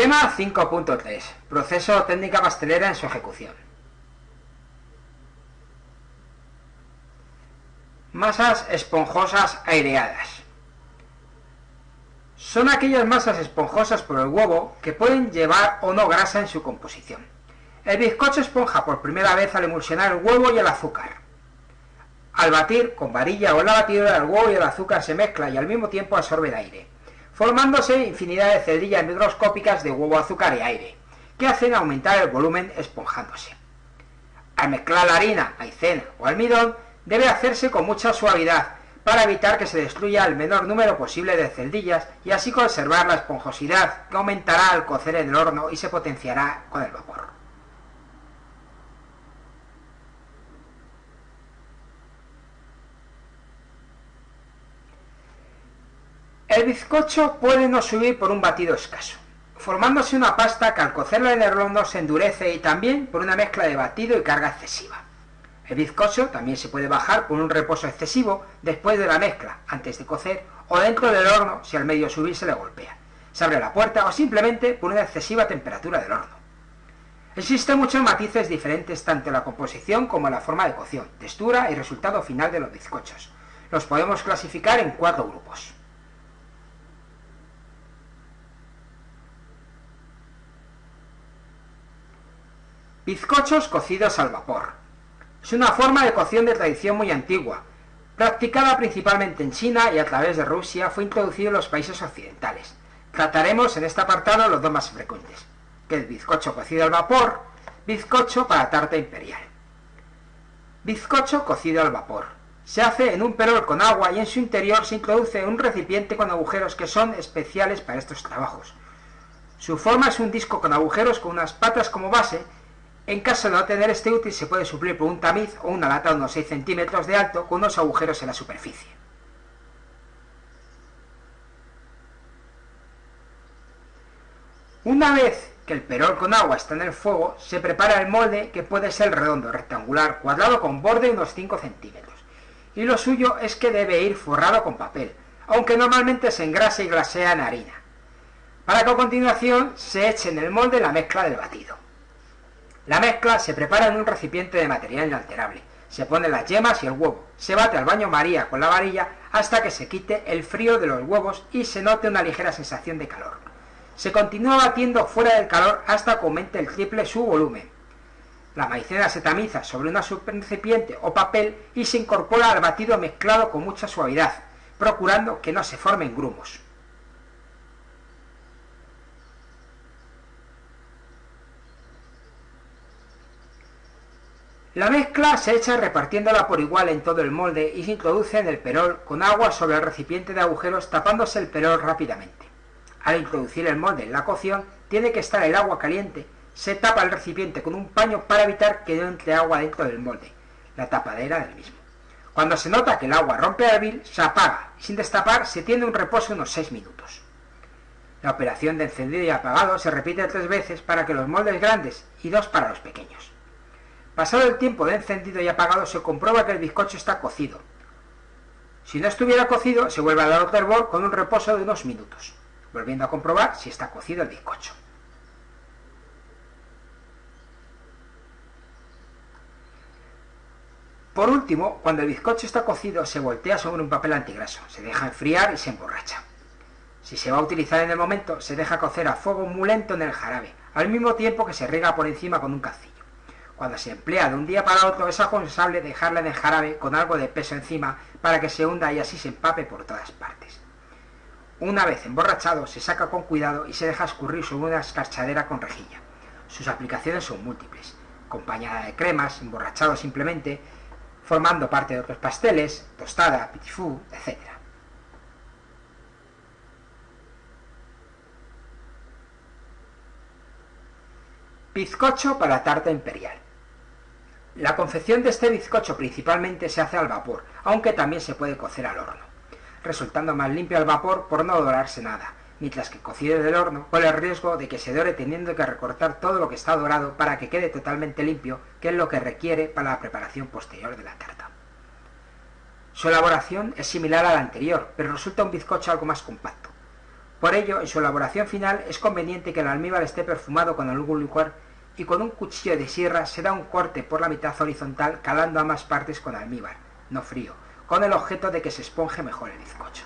Tema 5.3. Proceso técnica pastelera en su ejecución. Masas esponjosas aireadas. Son aquellas masas esponjosas por el huevo que pueden llevar o no grasa en su composición. El bizcocho esponja por primera vez al emulsionar el huevo y el azúcar. Al batir con varilla o en la batidora, el huevo y el azúcar se mezclan y al mismo tiempo absorben aire, formándose infinidad de celdillas microscópicas de huevo, azúcar y aire, que hacen aumentar el volumen esponjándose. Al mezclar la harina, maicena o almidón, debe hacerse con mucha suavidad para evitar que se destruya el menor número posible de celdillas y así conservar la esponjosidad que aumentará al cocer en el horno y se potenciará con el vapor. El bizcocho puede no subir por un batido escaso, formándose una pasta que al cocerla en el horno se endurece y también por una mezcla de batido y carga excesiva. El bizcocho también se puede bajar por un reposo excesivo después de la mezcla, antes de cocer, o dentro del horno si al medio subir se le golpea, se abre la puerta o simplemente por una excesiva temperatura del horno. Existen muchos matices diferentes tanto en la composición como en la forma de cocción, textura y resultado final de los bizcochos. Los podemos clasificar en 4 grupos. Bizcochos cocidos al vapor. Es una forma de cocción de tradición muy antigua, practicada principalmente en China y a través de Rusia fue introducido en los países occidentales. Trataremos en este apartado los dos más frecuentes, que es bizcocho cocido al vapor, bizcocho para tarta imperial. Bizcocho cocido al vapor. Se hace en un perol con agua y en su interior se introduce un recipiente con agujeros que son especiales para estos trabajos. Su forma es un disco con agujeros con unas patas como base. En caso de no tener este útil se puede suplir por un tamiz o una lata de unos 6 centímetros de alto con unos agujeros en la superficie. Una vez que el perol con agua está en el fuego, se prepara el molde que puede ser redondo, rectangular, cuadrado con borde de unos 5 centímetros. Y lo suyo es que debe ir forrado con papel, aunque normalmente se engrasa y glasea en harina, para que a continuación se eche en el molde la mezcla del batido. La mezcla se prepara en un recipiente de material inalterable, se ponen las yemas y el huevo, se bate al baño María con la varilla hasta que se quite el frío de los huevos y se note una ligera sensación de calor. Se continúa batiendo fuera del calor hasta que aumente el triple su volumen. La maicena se tamiza sobre un recipiente o papel y se incorpora al batido mezclado con mucha suavidad, procurando que no se formen grumos. La mezcla se echa repartiéndola por igual en todo el molde y se introduce en el perol con agua sobre el recipiente de agujeros tapándose el perol rápidamente. Al introducir el molde en la cocción tiene que estar el agua caliente, se tapa el recipiente con un paño para evitar que no entre agua dentro del molde, la tapadera del mismo. Cuando se nota que el agua rompe a hervir, se apaga y sin destapar se tiene un reposo de unos 6 minutos. La operación de encendido y apagado se repite 3 veces para que los moldes grandes y 2 para los pequeños. Pasado el tiempo de encendido y apagado se comprueba que el bizcocho está cocido. Si no estuviera cocido, se vuelve a dar otro hervor con un reposo de unos minutos, volviendo a comprobar si está cocido el bizcocho. Por último, cuando el bizcocho está cocido, se voltea sobre un papel antigraso, se deja enfriar y se emborracha. Si se va a utilizar en el momento, se deja cocer a fuego muy lento en el jarabe, al mismo tiempo que se riega por encima con un calcillo. Cuando se emplea de un día para otro, es aconsejable dejarla en el jarabe con algo de peso encima para que se hunda y así se empape por todas partes. Una vez emborrachado, se saca con cuidado y se deja escurrir sobre una escarchadera con rejilla. Sus aplicaciones son múltiples, acompañada de cremas, emborrachado simplemente, formando parte de otros pasteles, tostada, petit four, etc. Bizcocho para tarta imperial. La confección de este bizcocho principalmente se hace al vapor, aunque también se puede cocer al horno, resultando más limpio al vapor por no dorarse nada, mientras que cocido del horno con el riesgo de que se dore teniendo que recortar todo lo que está dorado para que quede totalmente limpio, que es lo que requiere para la preparación posterior de la tarta. Su elaboración es similar a la anterior, pero resulta un bizcocho algo más compacto. Por ello, en su elaboración final es conveniente que el almíbar esté perfumado con algún licor y con un cuchillo de sierra se da un corte por la mitad horizontal calando ambas partes con almíbar, no frío, con el objeto de que se esponje mejor el bizcocho.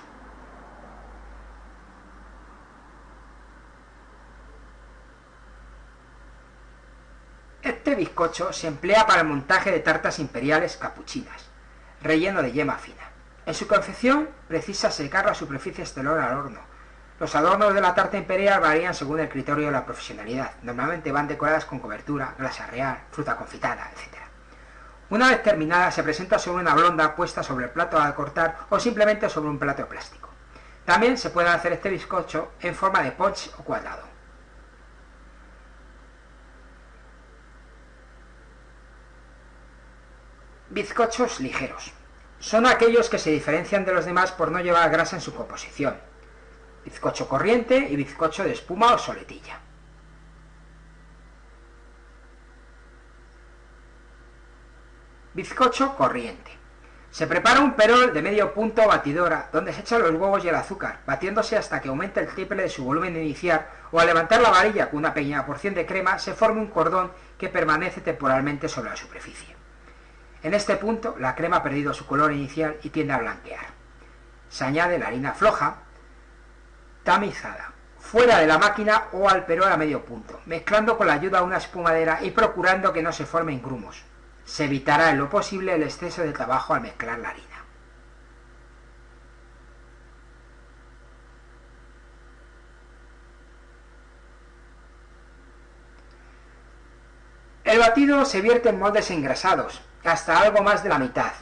Este bizcocho se emplea para el montaje de tartas imperiales capuchinas, relleno de yema fina. En su confección precisa secar la superficie exterior al horno. Los adornos de la tarta imperial varían según el criterio de la profesionalidad. Normalmente van decoradas con cobertura, grasa real, fruta confitada, etc. Una vez terminada se presenta sobre una blonda puesta sobre el plato a cortar o simplemente sobre un plato de plástico. También se puede hacer este bizcocho en forma de ponche o cuadrado. Bizcochos ligeros. Son aquellos que se diferencian de los demás por no llevar grasa en su composición. Bizcocho corriente y bizcocho de espuma o soletilla. Bizcocho corriente. Se prepara un perol de medio punto o batidora donde se echan los huevos y el azúcar, batiéndose hasta que aumente el triple de su volumen inicial, o al levantar la varilla con una pequeña porción de crema se forma un cordón que permanece temporalmente sobre la superficie. En este punto la crema ha perdido su color inicial y tiende a blanquear. Se añade la harina floja, tamizada, fuera de la máquina o al perol a medio punto, mezclando con la ayuda de una espumadera y procurando que no se formen grumos. Se evitará en lo posible el exceso de trabajo al mezclar la harina. El batido se vierte en moldes engrasados, hasta algo más de la mitad.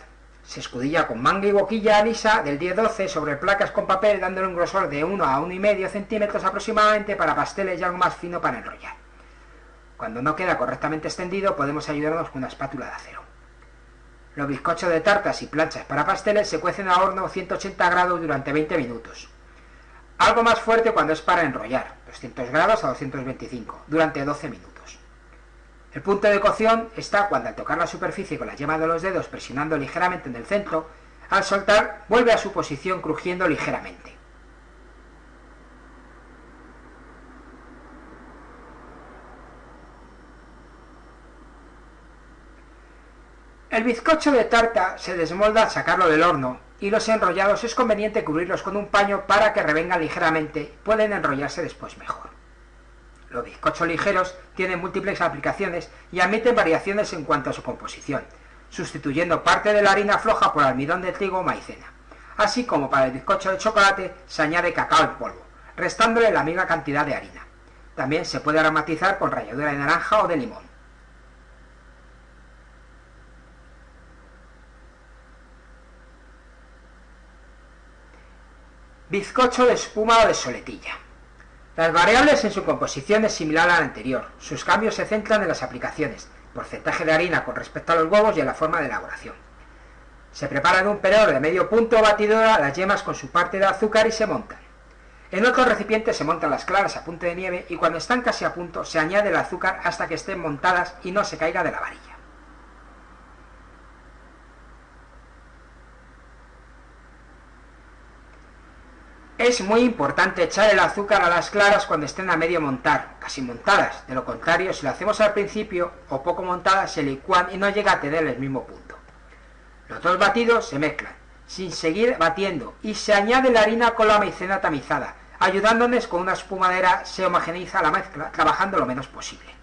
Se escudilla con manga y boquilla lisa del 10-12 sobre placas con papel, dándole un grosor de 1 a 1,5 centímetros aproximadamente para pasteles y algo más fino para enrollar. Cuando no queda correctamente extendido, podemos ayudarnos con una espátula de acero. Los bizcochos de tartas y planchas para pasteles se cuecen a horno 180 grados durante 20 minutos. Algo más fuerte cuando es para enrollar, 200 grados a 225, durante 12 minutos. El punto de cocción está cuando al tocar la superficie con la yema de los dedos presionando ligeramente en el centro, al soltar vuelve a su posición crujiendo ligeramente. El bizcocho de tarta se desmolda al sacarlo del horno y los enrollados es conveniente cubrirlos con un paño para que revengan ligeramente, pueden enrollarse después mejor. Los bizcochos ligeros tienen múltiples aplicaciones y admiten variaciones en cuanto a su composición, sustituyendo parte de la harina floja por almidón de trigo o maicena. Así como para el bizcocho de chocolate se añade cacao en polvo, restándole la misma cantidad de harina. También se puede aromatizar con ralladura de naranja o de limón. Bizcocho de espuma o de soletilla. Las variables en su composición es similar a la anterior. Sus cambios se centran en las aplicaciones, porcentaje de harina con respecto a los huevos y en la forma de elaboración. Se prepara en un perol de medio punto o batidora las yemas con su parte de azúcar y se montan. En otro recipiente se montan las claras a punto de nieve y cuando están casi a punto se añade el azúcar hasta que estén montadas y no se caiga de la varilla. Es muy importante echar el azúcar a las claras cuando estén a medio montar, casi montadas. De lo contrario, si lo hacemos al principio o poco montadas, se licúan y no llega a tener el mismo punto. Los dos batidos se mezclan, sin seguir batiendo, y se añade la harina con la maicena tamizada. Ayudándonos con una espumadera se homogeneiza la mezcla, trabajando lo menos posible.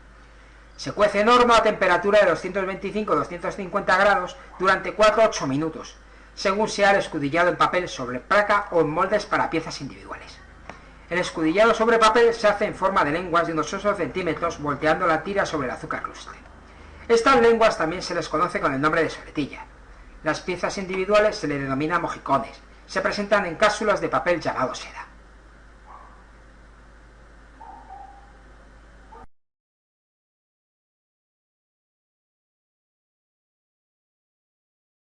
Se cuece en horno a temperatura de 225-250 grados durante 4 a 8 minutos. Según sea el escudillado en papel sobre placa o en moldes para piezas individuales. El escudillado sobre papel se hace en forma de lenguas de unos 8 centímetros, volteando la tira sobre el azúcar lustre. Estas lenguas también se les conoce con el nombre de soletilla. Las piezas individuales se le denominan mojicones. Se presentan en cápsulas de papel llamado seda.